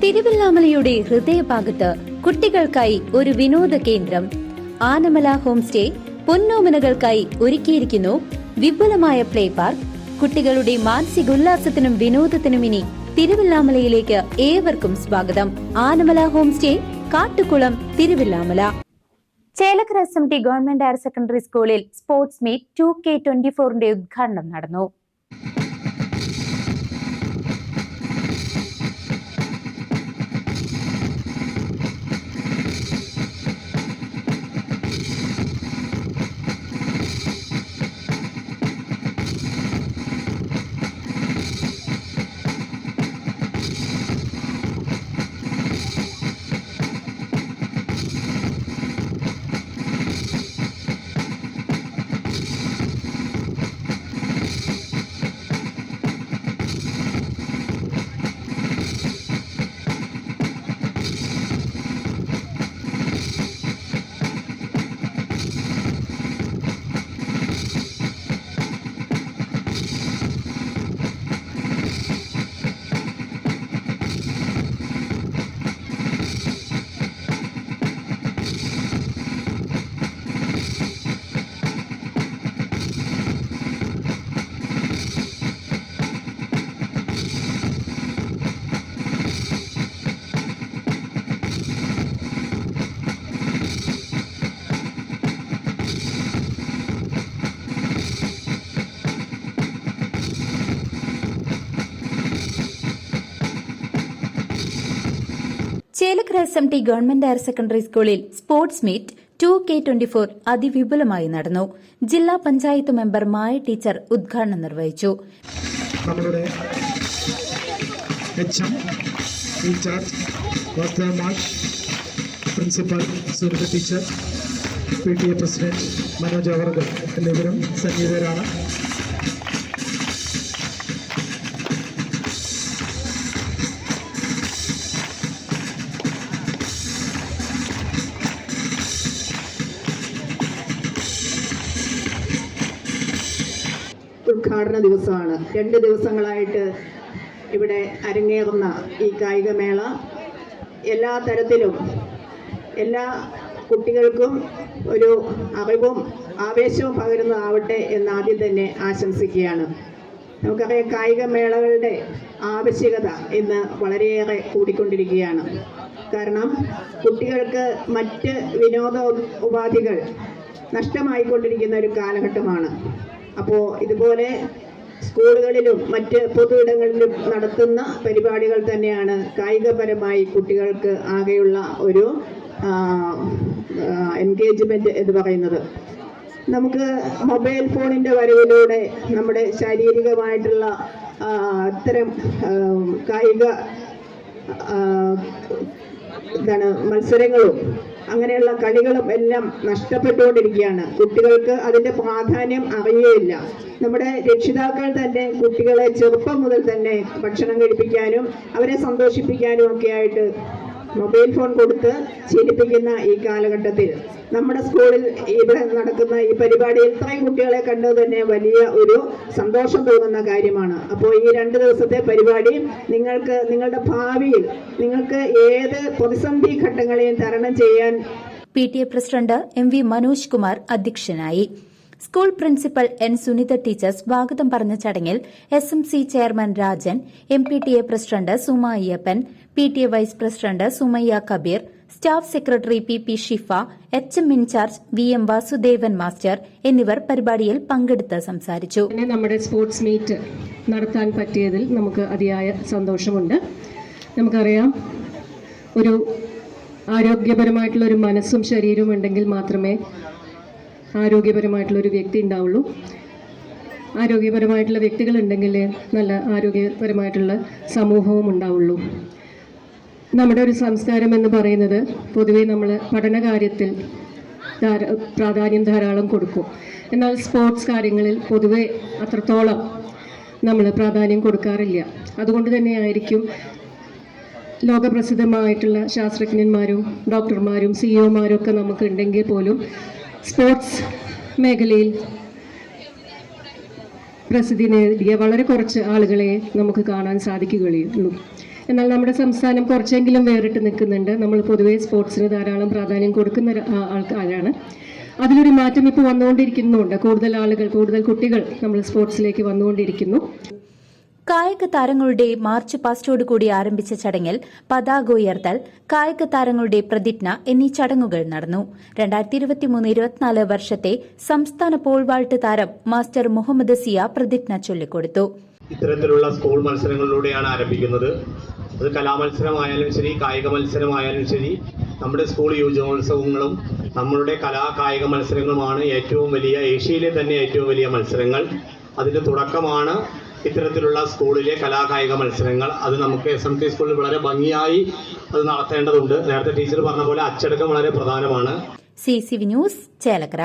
തിരുവല്ലാമലയുടെ ഹൃദയഭാഗത്ത് കുട്ടികൾക്കായി ഒരു വിനോദ കേന്ദ്രം ആനമല ഹോം സ്റ്റേ പൊന്നോമനകൾക്കായി ഒരുക്കിയിരിക്കുന്നു വിപുലമായ പ്ലേ പാർക്ക്. കുട്ടികളുടെ മാനസികോല്ലാസത്തിനും വിനോദത്തിനും ഇനി തിരുവല്ലാമലയിലേക്ക് ഏവർക്കും സ്വാഗതം. Anamala home stay, Kattukulam, Thiruvilwamala. Chelakkara SMT government higher secondary സ്കൂളിൽ സ്പോർട്സ് മീറ്റ് 2K24 ഉദ്ഘാടനം നടന്നു. Chelakkara SMT government higher secondary സ്കൂളിൽ സ്പോർട്സ് മീറ്റ് 2K24 അതിവിപുലമായി നടന്നു. ജില്ലാ പഞ്ചായത്ത് മെമ്പർ മായ ടീച്ചർ ഉദ്ഘാടനം നിർവഹിച്ചു. നമ്മുടെ principal Sunitha teacher, PTA president Manoj അവർകൾ എന്നിവരും സന്നിഹിതരാണ്. ഉദ്ഘാടന ദിവസമാണ്. 2 ദിവസങ്ങളായിട്ട് ഇവിടെ അരങ്ങേറുന്ന ഈ കായികമേള എല്ലാ തരത്തിലും എല്ലാ കുട്ടികൾക്കും ഒരു അറിവും ആവേശവും പകരുന്നതാവട്ടെ എന്നാദ്യം തന്നെ ആശംസിക്കുകയാണ്. നമുക്കറിയാം, കായികമേളകളുടെ ആവശ്യകത ഇന്ന് വളരെയേറെ കൂടിക്കൊണ്ടിരിക്കുകയാണ്. കാരണം കുട്ടികൾക്ക് മറ്റ് വിനോദ ഉപാധികൾ നഷ്ടമായിക്കൊണ്ടിരിക്കുന്ന ഒരു കാലഘട്ടമാണ്. അപ്പോൾ ഇതുപോലെ സ്കൂളുകളിലും മറ്റ് പൊതു ഇടങ്ങളിലും നടത്തുന്ന പരിപാടികൾ തന്നെയാണ് കായികപരമായി കുട്ടികൾക്ക് ആകെയുള്ള ഒരു എൻഗേജ്മെന്റ് എന്ന് പറയുന്നത്. നമുക്ക് മൊബൈൽ ഫോണിൻ്റെ വരവിലൂടെ നമ്മുടെ ശാരീരികമായിട്ടുള്ള അത്തരം കായിക മത്സരങ്ങളും അങ്ങനെയുള്ള കളികളും എല്ലാം നഷ്ടപ്പെട്ടുകൊണ്ടിരിക്കുകയാണ്. കുട്ടികൾക്ക് അതിൻ്റെ പ്രാധാന്യം അറിയുകയില്ല. നമ്മുടെ രക്ഷിതാക്കൾ തന്നെ കുട്ടികളെ ചെറുപ്പം മുതൽ തന്നെ ഭക്ഷണം കഴിപ്പിക്കാനും അവരെ സന്തോഷിപ്പിക്കാനും ഒക്കെ ആയിട്ട് മൊബൈൽ ഫോൺ കൊടുത്ത് ശീലിപ്പിക്കുന്ന ഈ കാലഘട്ടത്തിൽ നമ്മുടെ സ്കൂളിൽ ഇവിടെ നടക്കുന്ന ഈ പരിപാടിയിൽ ഇത്രയും കുട്ടികളെ കണ്ടത് തന്നെ വലിയ ഒരു സന്തോഷം തോന്നുന്ന കാര്യമാണ്. അപ്പോൾ ഈ 2 ദിവസത്തെ പരിപാടി നിങ്ങൾക്ക് നിങ്ങളുടെ ഭാവിയിൽ നിങ്ങൾക്ക് ഏത് പ്രതിസന്ധി ഘട്ടങ്ങളെയും തരണം ചെയ്യാൻ PTA president MV Manoj Kumar അധ്യക്ഷനായി. School principal N Sunitha teacher സ്വാഗതം പറഞ്ഞ ചടങ്ങിൽ SMC chairman Rajan, MPTA president Suma Ayyappan, PTA vice president Sumayya Kabeer, staff secretary PP Shifa, HM incharge VM Vasudevan master എന്നിവർ പരിപാടിയിൽ പങ്കെടുത്ത് സംസാരിച്ചു. നമ്മുടെ സ്പോർട്സ് മീറ്റ് നടത്താൻ പറ്റിയതിൽ നമുക്ക് അതിയായ സന്തോഷമുണ്ട്. നമുക്കറിയാം, ഒരു ആരോഗ്യപരമായിട്ടുള്ള ഒരു മനസ്സും ശരീരവും ഉണ്ടെങ്കിൽ മാത്രമേ ആരോഗ്യപരമായിട്ടുള്ളൊരു വ്യക്തി ഉണ്ടാവുള്ളൂ. ആരോഗ്യപരമായിട്ടുള്ള വ്യക്തികളുണ്ടെങ്കിൽ നല്ല ആരോഗ്യപരമായിട്ടുള്ള സമൂഹവും ഉണ്ടാവുള്ളൂ. നമ്മുടെ ഒരു സംസ്കാരം എന്ന് പറയുന്നത് പൊതുവെ നമ്മൾ പഠനകാര്യത്തിൽ പ്രാധാന്യം ധാരാളം കൊടുക്കും. എന്നാൽ സ്പോർട്സ് കാര്യങ്ങളിൽ പൊതുവെ അത്രത്തോളം നമ്മൾ പ്രാധാന്യം കൊടുക്കാറില്ല. അതുകൊണ്ട് തന്നെയായിരിക്കും ലോകപ്രസിദ്ധമായിട്ടുള്ള ശാസ്ത്രജ്ഞന്മാരും ഡോക്ടർമാരും CEO-മാരും ഒക്കെ നമുക്ക് ഉണ്ടെങ്കിൽ പോലും സ്പോർട്സ് മേഖലയിൽ പ്രസിദ്ധി നേടിയ വളരെ കുറച്ച് ആളുകളെ നമുക്ക് കാണാൻ സാധിക്കുകയുള്ളൂ. എന്നാൽ നമ്മുടെ സംസ്ഥാനം കുറച്ചെങ്കിലും വേറിട്ട് നിൽക്കുന്നുണ്ട്. നമ്മൾ പൊതുവേ സ്പോർട്സിന് ധാരാളം പ്രാധാന്യം കൊടുക്കുന്ന ആൾക്കാരാണ്. അതിലൊരു മാറ്റം ഇപ്പോൾ വന്നുകൊണ്ടിരിക്കുന്നുണ്ട്. കൂടുതൽ ആളുകൾ, കൂടുതൽ കുട്ടികൾ നമ്മൾ സ്പോർട്സിലേക്ക് വന്നുകൊണ്ടിരിക്കുന്നു. കായിക താരങ്ങളുടെ മാർച്ച് പാസ്റ്റോടുകൂടി ആരംഭിച്ച ചടങ്ങിൽ പതാക ഉയർത്തൽ, കായിക താരങ്ങളുടെ പ്രതിജ്ഞ എന്നീ ചടങ്ങുകൾ നടന്നു. 2023-24 വർഷത്തെ സംസ്ഥാന പോൾ വാൾട്ട് താരം മാസ്റ്റർ മുഹമ്മദ് സിയ പ്രതിജ്ഞ ചൊല്ലിക്കൊടുത്തു. ഇത്തരത്തിലുള്ള സ്കൂൾ മത്സരങ്ങളിലൂടെയാണ് ആരംഭിക്കുന്നത്. അത് കലാമത്സരമായാലും ശരി, കായിക മത്സരമായാലും ശരി, നമ്മുടെ സ്കൂൾ യുവജനോത്സവങ്ങളും നമ്മളുടെ കായിക മത്സരങ്ങളുമാണ് ഏറ്റവും വലിയ, ഏഷ്യയിലെ തന്നെ ഏറ്റവും വലിയ മത്സരങ്ങൾ. അതിന്റെ തുടക്കമാണ് ഇത്തരത്തിലുള്ള സ്കൂളിലെ കലാകായിക മത്സരങ്ങൾ. അത് നമുക്ക് SMT സ്കൂളിൽ വളരെ ഭംഗിയായി അത് നടത്തേണ്ടതുണ്ട്. നേരത്തെ ടീച്ചർ പറഞ്ഞ പോലെ അച്ചടക്കം വളരെ പ്രധാനമാണ്. CCV news, Chelakkara.